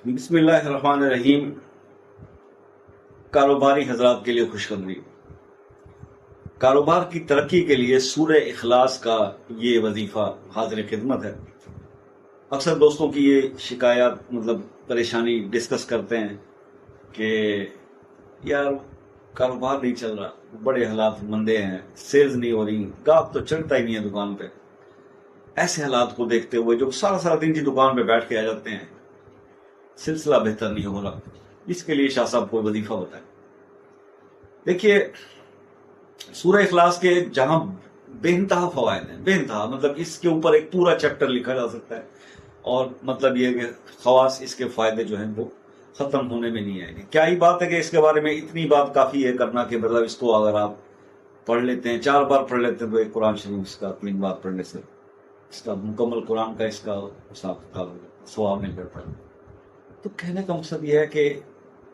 بسم اللہ الرحمن الرحیم۔ کاروباری حضرات کے لیے خوشخبری۔ کاروبار کی ترقی کے لیے سورہ اخلاص کا یہ وظیفہ حاضر خدمت ہے۔ اکثر دوستوں کی یہ شکایات پریشانی ڈسکس کرتے ہیں کہ یار کاروبار نہیں چل رہا، بڑے حالات مندے ہیں، سیلز نہیں ہو رہی، گاہک تو چڑھتا ہی نہیں ہے دکان پہ۔ ایسے حالات کو دیکھتے ہوئے جو سارا دن کی دکان پہ بیٹھ کے آ جاتے ہیں، سلسلہ بہتر نہیں ہو رہا، اس کے لیے شاہ صاحب کو وظیفہ ہوتا ہے۔ دیکھیے، سورہ اخلاص کے جہاں بے انتہا فوائد ہیں، بے انتہا اس کے اوپر ایک پورا چیپٹر لکھا جا سکتا ہے، اور یہ کہ خواص اس کے فائدے جو ہیں وہ ختم ہونے میں نہیں آئیں گے۔ کیا ہی بات ہے کہ اس کے بارے میں اتنی بات کافی ہے کرنا کہ اس کو اگر آپ پڑھ لیتے ہیں، 4 بار پڑھ لیتے ہیں، تو ایک قرآن شریف کا 3 بار پڑھنے سے اس کا مکمل قرآن کا اس کا ثواب نہیں کرتا۔ تو کہنے کا مقصد یہ ہے کہ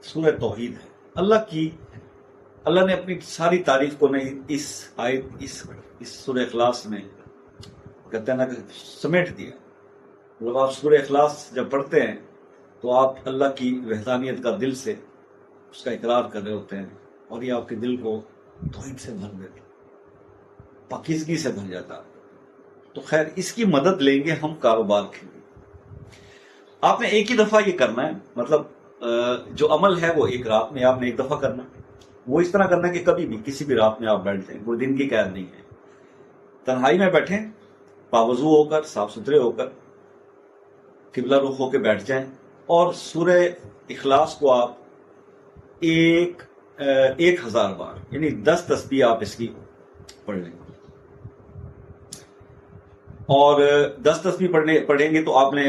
سورہ توحید ہے اللہ نے اپنی ساری تعریف کو نہیں اس آیت اس سورہ اخلاص میں کہتے ہیں نا کہ سمیٹ دیا۔ آپ سورہ اخلاص جب پڑھتے ہیں تو آپ اللہ کی وحدانیت کا دل سے اس کا اقرار کر رہے ہوتے ہیں، اور یہ آپ کے دل کو توحید سے بھر دیتا، پاکیزگی سے بھر جاتا۔ تو خیر، اس کی مدد لیں گے ہم کاروبار کے لیے۔ آپ نے ایک ہی دفعہ یہ کرنا ہے، جو عمل ہے وہ ایک رات میں آپ نے ایک دفعہ کرنا ہے۔ وہ اس طرح کرنا ہے کہ کبھی بھی کسی بھی رات میں آپ بیٹھ جائیں، کوئی دن کی قید نہیں ہے۔ تنہائی میں بیٹھیں، باوضو ہو کر، صاف ستھرے ہو کر، قبلہ رخ ہو کے بیٹھ جائیں، اور سورہ اخلاص کو آپ 1000 بار یعنی 10 تسبیح آپ اس کی پڑھ لیں۔ اور 10 تسبیح پڑھیں گے تو آپ نے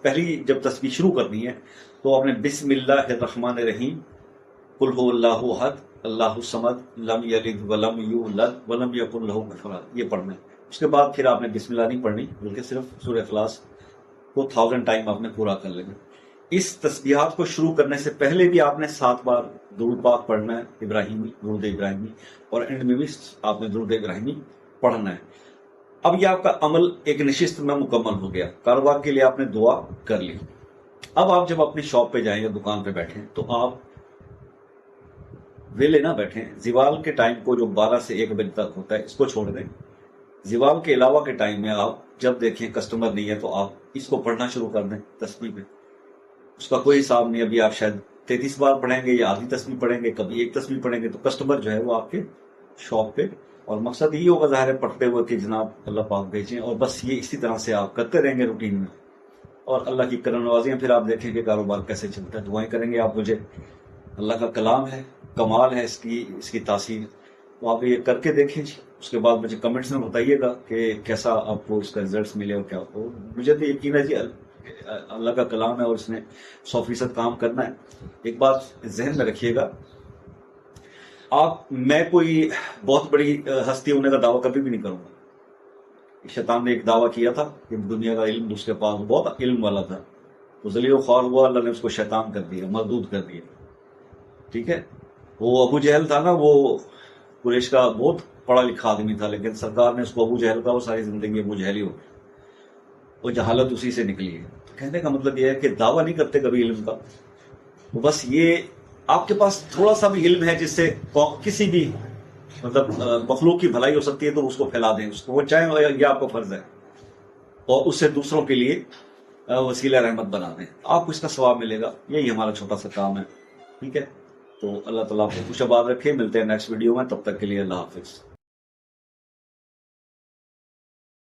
پہلی جب تسبیح شروع کرنی ہے تو آپ نے بسم اللہ الرحمن الرحیم، قل هو اللہ احد اللہ الصمد لم یلد ولم یولد ولم یکن لہ کفوا احد، یہ پڑھنا ہے۔ اس کے بعد پھر آپ نے بسم اللہ نہیں پڑھنی، بلکہ صرف سورہ اخلاص کو 1000 ٹائم آپ نے پورا کر لینا۔ اس تسبیحات کو شروع کرنے سے پہلے بھی آپ نے 7 بار درود پاک پڑھنا ہے، ابراہیمی، درود ابراہیمی، اور اینڈ میں بھی آپ نے درود ابراہیمی پڑھنا ہے۔ اب یہ آپ کا عمل ایک نشست میں مکمل ہو گیا، کاروبار کے لیے آپ نے دعا کر لی۔ اب آپ جب اپنی شاپ پہ جائیں یا دکان پہ بیٹھیں تو آپ ویلے نہ بیٹھیں۔ زوال کے ٹائم کو جو 12 سے 1 بجے تک ہوتا ہے، اس کو چھوڑ دیں۔ زوال کے علاوہ کے ٹائم میں آپ جب دیکھیں کسٹمر نہیں ہے تو آپ اس کو پڑھنا شروع کر دیں تسبیح پہ۔ اس کا کوئی حساب نہیں، ابھی آپ شاید 33 بار پڑھیں گے یا آدھی تسبیح پڑھیں گے، کبھی 1 تسبیح پڑھیں گے، تو کسٹمر جو ہے وہ آپ کے شاپ پہ، اور مقصد یہی ہوگا ظاہر ہے پڑھتے ہوئے کہ جناب اللہ پاک بھیجیں، اور بس یہ اسی طرح سے آپ کرتے رہیں گے روٹین میں، اور اللہ کی کرم نوازیاں پھر آپ دیکھیں کہ کاروبار کیسے چلتا ہے۔ دعائیں کریں گے آپ مجھے، اللہ کا کلام ہے، کمال ہے اس کی تاثیر، تو آپ یہ کر کے دیکھیں جی۔ اس کے بعد مجھے کمنٹس میں بتائیے گا کہ کیسا آپ کو اس کا رزلٹس ملے اور کیا ہو۔ مجھے تو یقین ہے جی اللہ کا کلام ہے اور اس نے 100% کام کرنا ہے۔ ایک بات ذہن میں رکھیے گا، میں کوئی بہت بڑی ہستی ہونے کا دعویٰ کبھی بھی نہیں کروں گا۔ شیطان نے ایک دعویٰ کیا تھا کہ دنیا کا علم اس کے پاس بہت علم والا تھا، تو ذلیل و خوار ہوا، اللہ نے اس کو شیطان کر دیا، مردود کر دیا، ٹھیک ہے۔ وہ ابو جہل تھا نا، وہ قریش کا بہت پڑھا لکھا آدمی تھا، لیکن سرکار نے اس کو ابو جہل کا، وہ ساری زندگی ابو جہل ہی ہو گیا، وہ جہالت اسی سے نکلی ہے۔ کہنے کا مطلب یہ ہے کہ دعویٰ نہیں کرتے کبھی علم کا، بس یہ آپ کے پاس تھوڑا سا بھی علم ہے جس سے کسی بھی مخلوق کی بھلائی ہو سکتی ہے تو اس کو پھیلا دیں، اس کو وہ چاہیں، یہ آپ کا فرض ہے، اور اس سے دوسروں کے لیے وسیلہ رحمت بنا دیں، آپ کو اس کا ثواب ملے گا۔ یہی ہمارا چھوٹا سا کام ہے، ٹھیک ہے۔ تو اللہ تعالیٰ آپ کو خوش آباد رکھے، ملتے ہیں نیکسٹ ویڈیو میں، تب تک کے لیے اللہ حافظ۔